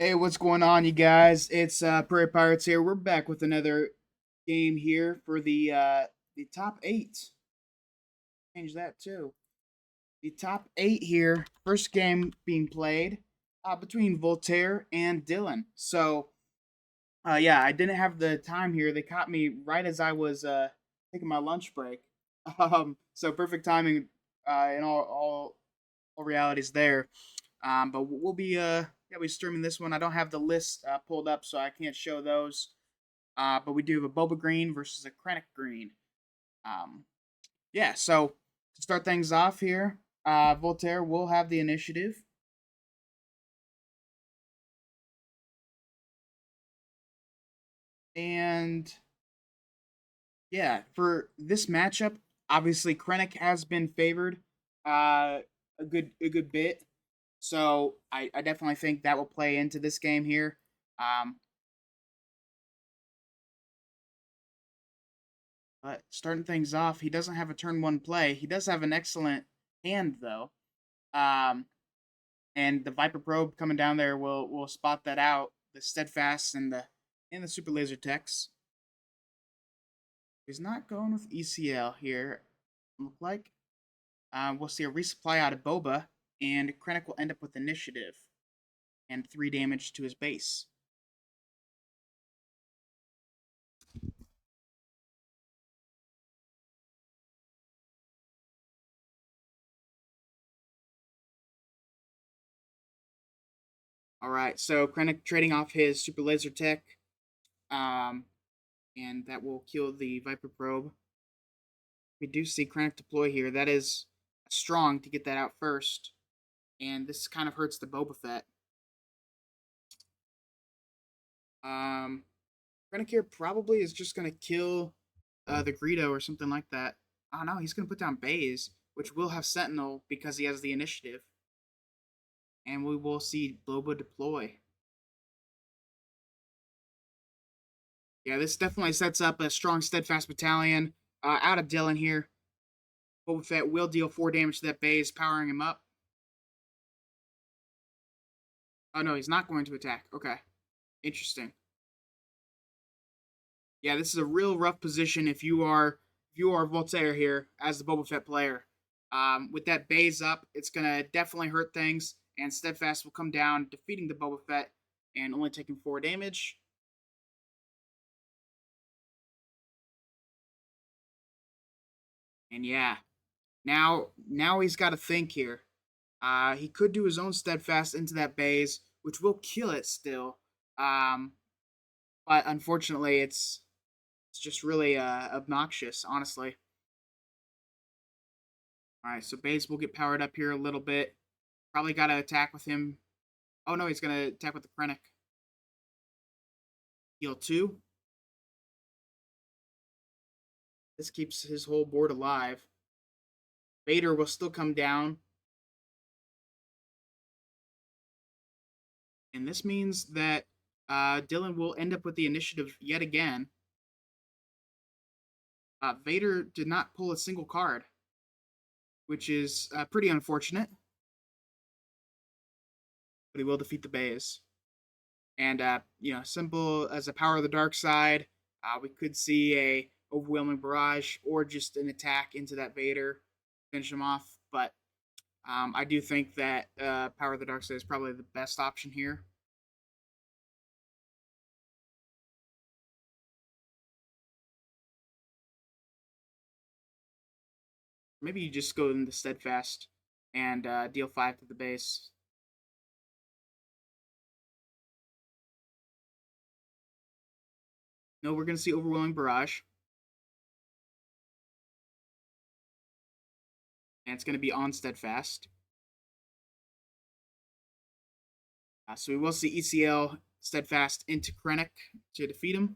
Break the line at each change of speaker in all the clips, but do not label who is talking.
Hey, what's going on, you guys? It's Prairie Pirates here. We're back with another game here for the top eight. Change that too. The top eight here. First game being played between Voltaire and Dillen. Yeah, I didn't have the time here. They caught me right as I was taking my lunch break. So perfect timing in all realities there. But we'll be we streaming this one. I don't have the list pulled up, so I can't show those. But we do have a Boba Green versus a Krennic Green. Um, yeah, so to start things off here, Voltaire will have the initiative. And yeah, for this matchup, obviously Krennic has been favored a good bit. So I definitely think that will play into this game here. Um, But starting things off, he doesn't have a turn one play. He does have an excellent hand though. Um, and the Viper probe coming down there will spot that out. The steadfast and the super laser techs. He's not going with ECL here. Look like we'll see a resupply out of Boba, and Krennic will end up with initiative and 3 damage to his base. All right, so Krennic trading off his super laser tech, um, and that will kill the Viper probe. We do see Krennic deploy here. That is strong to get that out first. And this kind of hurts the Boba Fett. Um, Krennic here probably is just going to kill the Greedo or something like that. Oh no, he's going to put down Baze, which will have Sentinel because he has the initiative. And we will see Boba deploy. Yeah, this definitely sets up a strong Steadfast Battalion out of Dillen here. Boba Fett will deal 4 damage to that Baze, powering him up. Oh no, he's not going to attack. Okay, interesting. Yeah, this is a real rough position if you are Voltaire here as the Boba Fett player. With that base up, it's gonna definitely hurt things, and Steadfast will come down, defeating the Boba Fett and only taking 4 damage. And yeah, now he's got to think here. He could do his own Steadfast into that base, which will kill it still. Um, but unfortunately, it's just really obnoxious, honestly. All right, so base will get powered up here a little bit. Probably got to attack with him. Oh no, he's gonna attack with the Krennic. Heal 2. This keeps his whole board alive. Vader will still come down. And this means that Dillen will end up with the initiative yet again. Vader did not pull a single card, which is pretty unfortunate. But he will defeat the Bays. And simple as a power of the dark side, we could see a overwhelming barrage or just an attack into that Vader, finish him off. But I do think that Power of the Dark Side is probably the best option here. Maybe you just go into Steadfast and deal 5 to the base. No, we're going to see Overwhelming Barrage. And it's going to be on Steadfast. So we will see ECL Steadfast into Krennic to defeat him.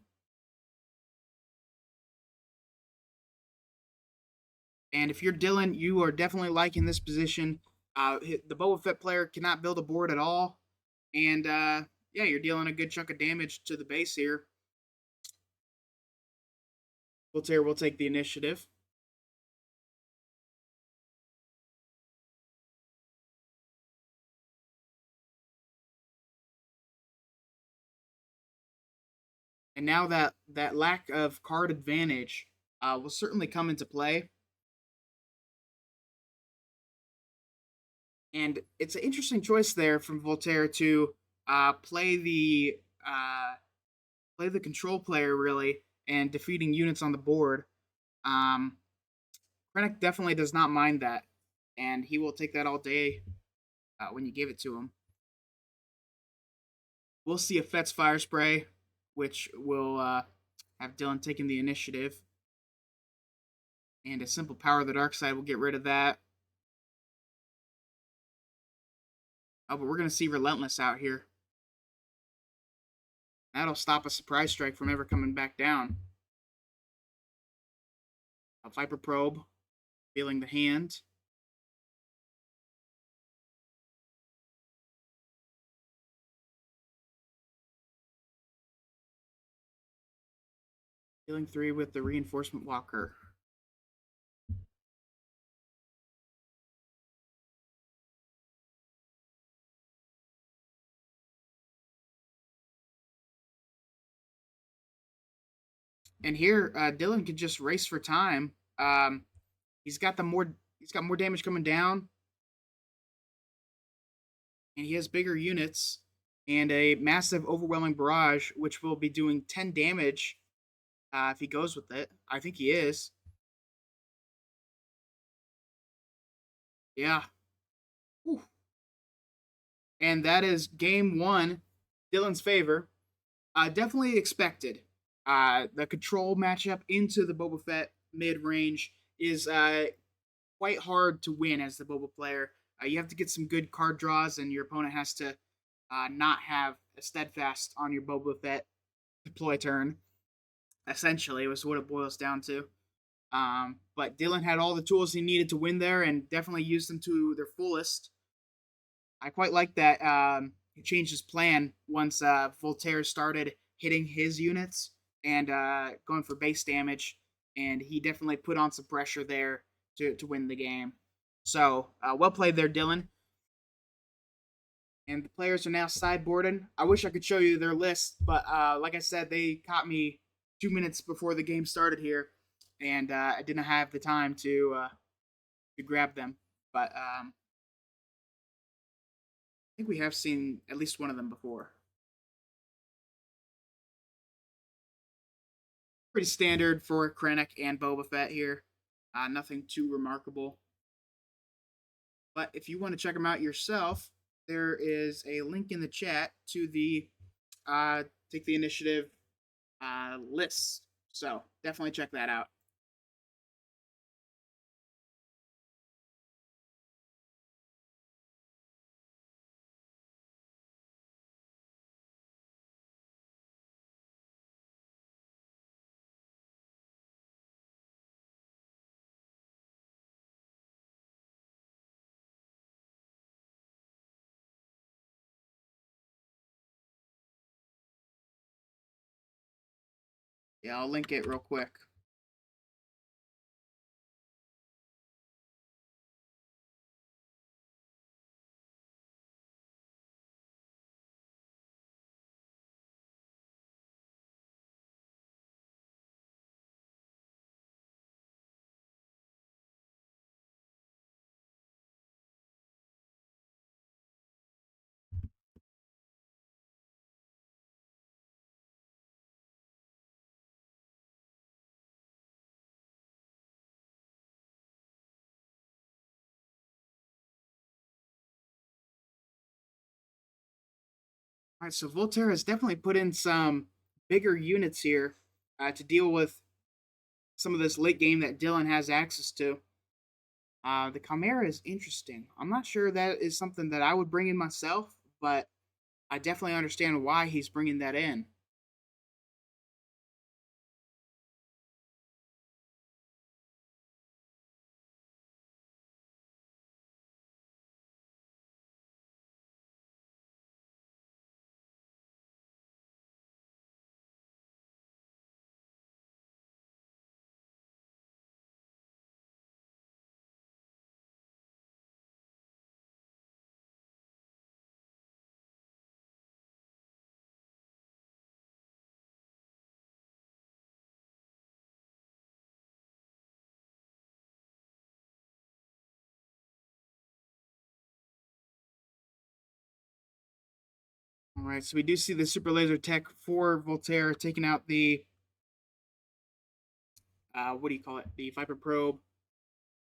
And if you're Dillen, you are definitely liking this position. The Boba Fett player cannot build a board at all. And yeah, you're dealing a good chunk of damage to the base here. Voltaire will take the initiative. And now that lack of card advantage will certainly come into play. And it's an interesting choice there from Voltaire to play the control player really and defeating units on the board. Um, Krennic definitely does not mind that, and he will take that all day when you give it to him. We'll see a Fet's Fire Spray, which will have Dillen taking the initiative. And a simple Power of the Dark Side will get rid of that. Oh, but we're going to see Relentless out here. That'll stop a Surprise Strike from ever coming back down. A Viper Probe, feeling the hand. Dealing 3 with the Reinforcement Walker. And here, Dillen could just race for time. He's got more damage coming down, and he has bigger units and a massive overwhelming barrage, which will be doing 10 damage if he goes with it. I think he is. Yeah. Whew. And that is game one, Dillen's favor. Definitely expected. The control matchup into the Boba Fett mid range is quite hard to win as the Boba player. You have to get some good card draws, and your opponent has to not have a steadfast on your Boba Fett deploy turn. Essentially, was what it boils down to. But Dillen had all the tools he needed to win there, and definitely used them to their fullest. I quite like that he changed his plan once Voltaire started hitting his units and going for base damage, and he definitely put on some pressure there to win the game. So, well played there, Dillen. And the players are now sideboarding. I wish I could show you their list, but like I said, they caught me 2 minutes before the game started here, and I didn't have the time to grab them. But I think we have seen at least one of them before. Pretty standard for Krennic and Boba Fett here. Nothing too remarkable. But if you want to check them out yourself, there is a link in the chat to the Take the Initiative list. So definitely check that out. Yeah, I'll link it real quick. All right, so Voltaire has definitely put in some bigger units here to deal with some of this late game that Dillen has access to. The Chimera is interesting. I'm not sure that is something that I would bring in myself, but I definitely understand why he's bringing that in. All right, so we do see the super laser tech for Voltaire taking out the what do you call it? The Viper probe.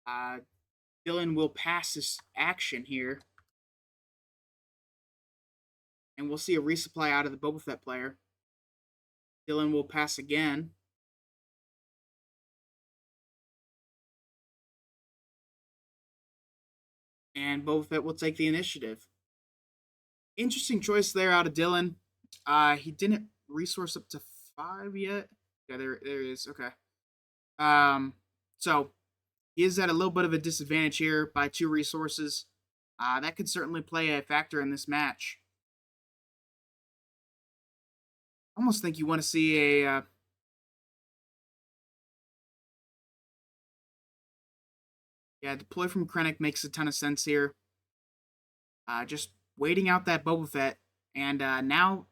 Uh, Dillen will pass this action here, and we'll see a resupply out of the Boba Fett player. Dillen will pass again. And Boba Fett will take the initiative. Interesting choice there out of Dillen. He didn't resource up to 5 yet. Yeah, there he is. Okay. So he is at a little bit of a disadvantage here by 2 resources. That could certainly play a factor in this match. I almost think you want to see a deploy from Krennic makes a ton of sense here. Just waiting out that Boba Fett, and now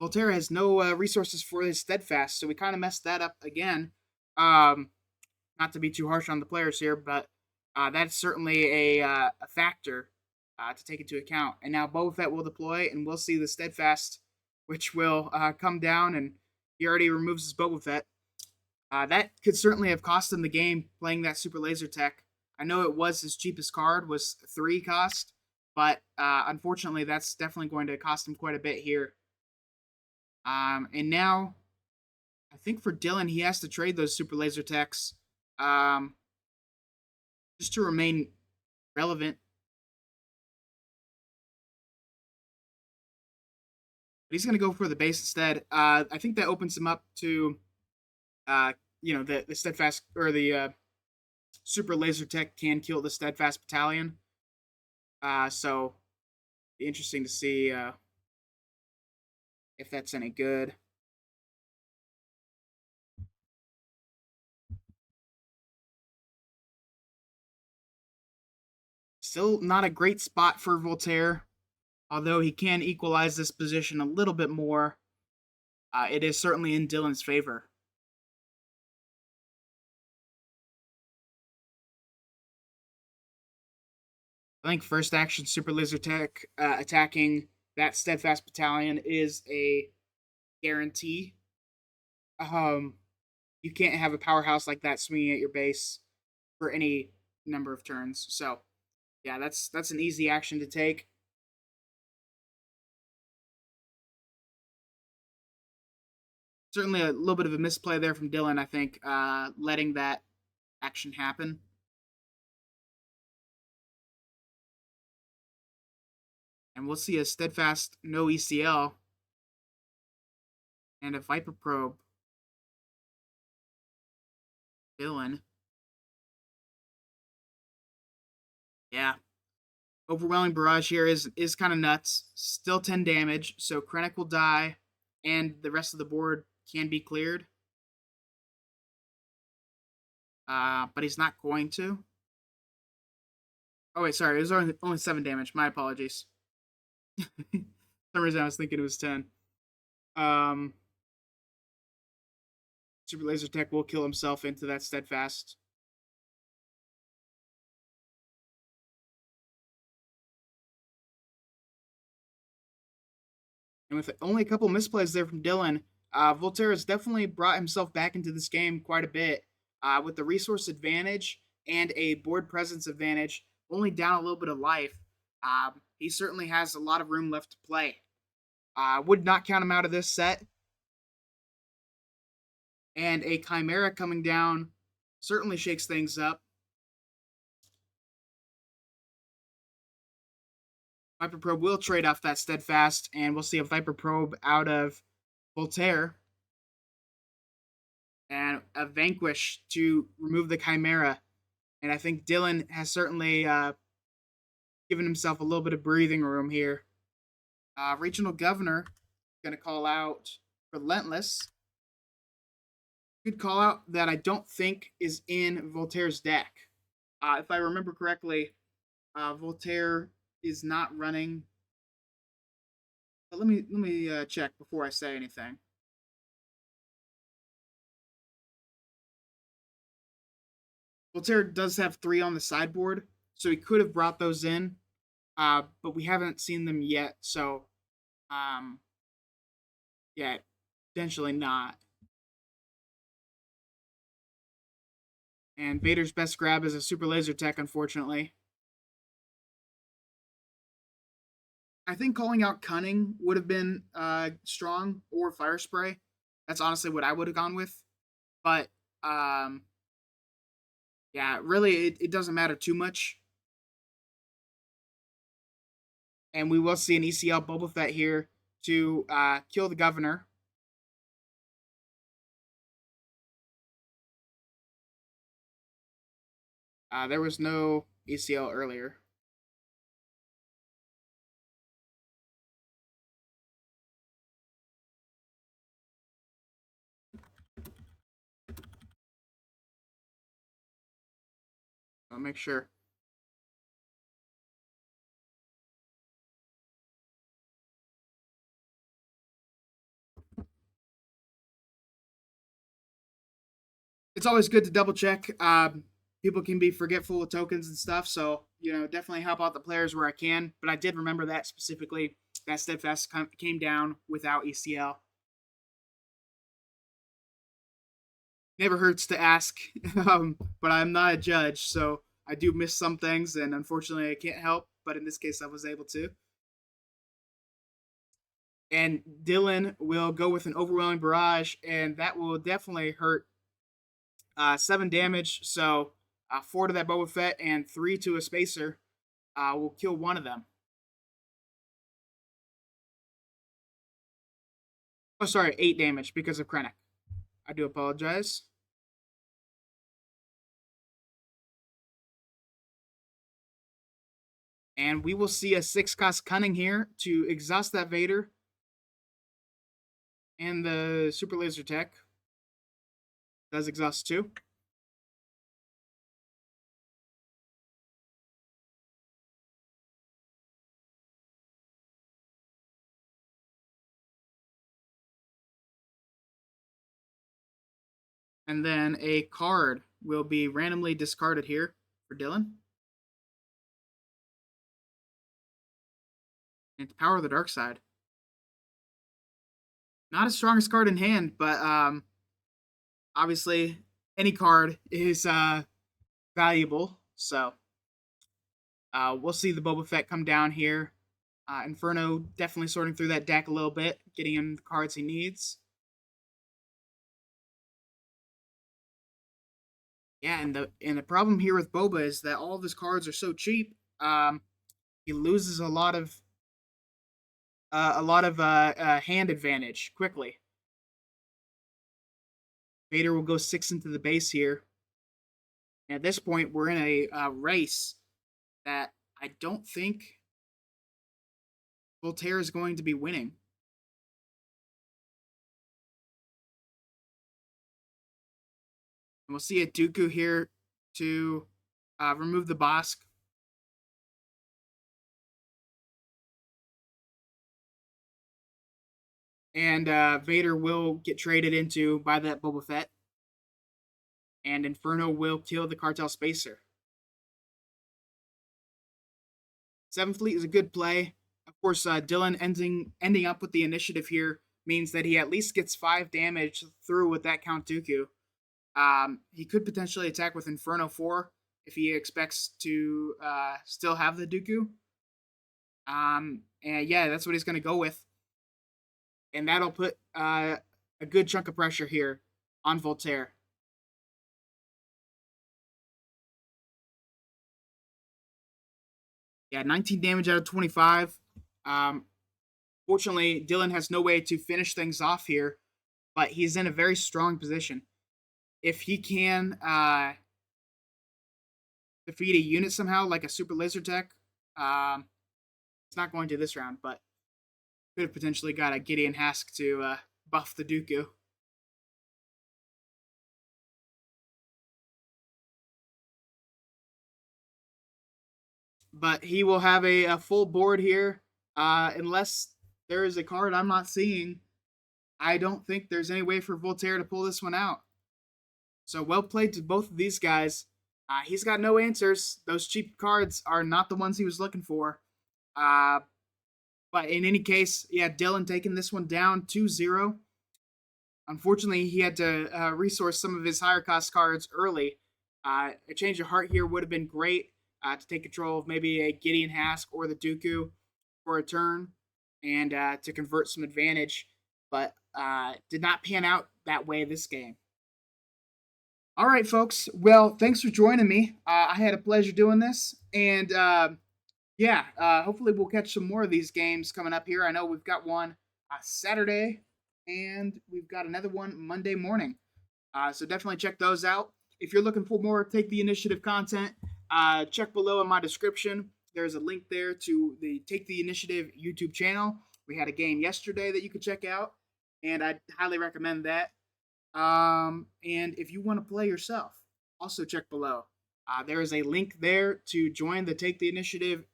Voltaire has no resources for his steadfast, so we kind of messed that up again. Not to be too harsh on the players here, but that's certainly a factor to take into account. And now Boba Fett will deploy, and we'll see the steadfast, which will come down, and he already removes his Boba Fett. That could certainly have cost him the game playing that super laser tech. I know it was his cheapest card, was 3 cost, but unfortunately that's definitely going to cost him quite a bit here. And now, I think for Dillen, he has to trade those super laser techs just to remain relevant. But he's going to go for the base instead. I think that opens him up to, the steadfast or the super laser tech can kill the steadfast battalion. So, be interesting to see if that's any good. Still not a great spot for Voltaire, although he can equalize this position a little bit more. It is certainly in Dillen's favor. I think first action super laser tech attacking that steadfast battalion is a guarantee. You can't have a powerhouse like that swinging at your base for any number of turns. So, yeah, that's an easy action to take. Certainly a little bit of a misplay there from Dillen, I think, letting that action happen. And we'll see a steadfast no ECL and a Viper probe. Dillen. Yeah. Overwhelming barrage here is kind of nuts. Still 10 damage, so Krennic will die, and the rest of the board can be cleared. But he's not going to. Oh wait, sorry, it was only 7 damage. My apologies. For some reason I was thinking it was 10. Super Laser Tech will kill himself into that steadfast. And with only a couple misplays there from Dillen, Voltaire has definitely brought himself back into this game quite a bit. With the resource advantage and a board presence advantage, only down a little bit of life, he certainly has a lot of room left to play. Would not count him out of this set. And a Chimera coming down certainly shakes things up. Viper Probe will trade off that Steadfast, and we'll see a Viper Probe out of Voltaire. And a Vanquish to remove the Chimera. And I think Dillen has certainly given himself a little bit of breathing room here. Regional Governor going to call out Relentless. Good call out that I don't think is in Voltaire's deck. If I remember correctly, Voltaire is not running. But let me check before I say anything. Voltaire does have 3 on the sideboard, so he could have brought those in, but we haven't seen them yet. So Um, yeah, potentially not. And Vader's best grab is a super laser tech, unfortunately. I think calling out cunning would have been strong, or fire spray. That's honestly what I would have gone with. But um, yeah, really, it doesn't matter too much. And we will see an ECL Boba Fett here to kill the governor. There was no ECL earlier. I'll make sure. It's always good to double check. People can be forgetful with tokens and stuff, so definitely help out the players where I can. But I did remember that specifically. That steadfast came down without ECL. Never hurts to ask, but I'm not a judge, so I do miss some things, and unfortunately, I can't help. But in this case, I was able to. And Dillen will go with an overwhelming barrage, and that will definitely hurt. 7 damage, so 4 to that Boba Fett and 3 to a spacer will kill one of them. Oh, sorry, 8 damage because of Krennic. I do apologize. And we will see a 6-cost Cunning here to exhaust that Vader and the Super Laser Tech. Does exhaust too. And then a card will be randomly discarded here for Dillen. And it's Power of the Dark Side. Not as strong as card in hand, but obviously any card is valuable. So we'll see the Boba Fett come down here. Inferno definitely sorting through that deck a little bit, getting him the cards he needs. Yeah, and the problem here with Boba is that all of his cards are so cheap. He loses a lot of hand advantage quickly. Vader will go 6 into the base here. And at this point, we're in a race that I don't think Voltair is going to be winning. And we'll see a Dooku here to remove the Bosk. And Vader will get traded into by that Boba Fett. And Inferno will kill the Cartel Spacer. 7th Fleet is a good play. Of course, Dillen ending up with the initiative here means that he at least gets 5 damage through with that Count Dooku. He could potentially attack with Inferno 4 if he expects to still have the Dooku. And yeah, that's what he's going to go with. And that'll put a good chunk of pressure here on Voltaire. Yeah, 19 damage out of 25. Fortunately, Dillen has no way to finish things off here, but he's in a very strong position. If he can defeat a unit somehow, like a Super Laser Tech, it's not going to this round, but could have potentially got a Gideon Hask to buff the Dooku. But he will have a full board here, unless there is a card I'm not seeing. I don't think there's any way for Voltaire to pull this one out. So well played to both of these guys. He's got no answers. Those cheap cards are not the ones he was looking for. But in any case, yeah, Dillen taking this one down 2-0. Unfortunately, he had to resource some of his higher cost cards early. A change of heart here would have been great to take control of maybe a Gideon Hask or the Dooku for a turn and to convert some advantage, but did not pan out that way this game. All right, folks. Well, thanks for joining me. I had a pleasure doing this, and yeah, hopefully we'll catch some more of these games coming up here. I know we've got one Saturday, and we've got another one Monday morning. So definitely check those out. If you're looking for more Take the Initiative content, check below in my description. There's a link there to the Take the Initiative YouTube channel. We had a game yesterday that you could check out, and I highly recommend that. And if you want to play yourself, also check below. There is a link there to join the Take the Initiative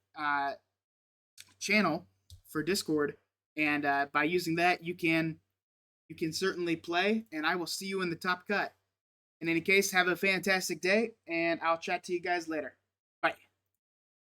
channel for Discord, and by using that, you can certainly play. And I will see you in the top cut. In any case, have a fantastic day, and I'll chat to you guys later.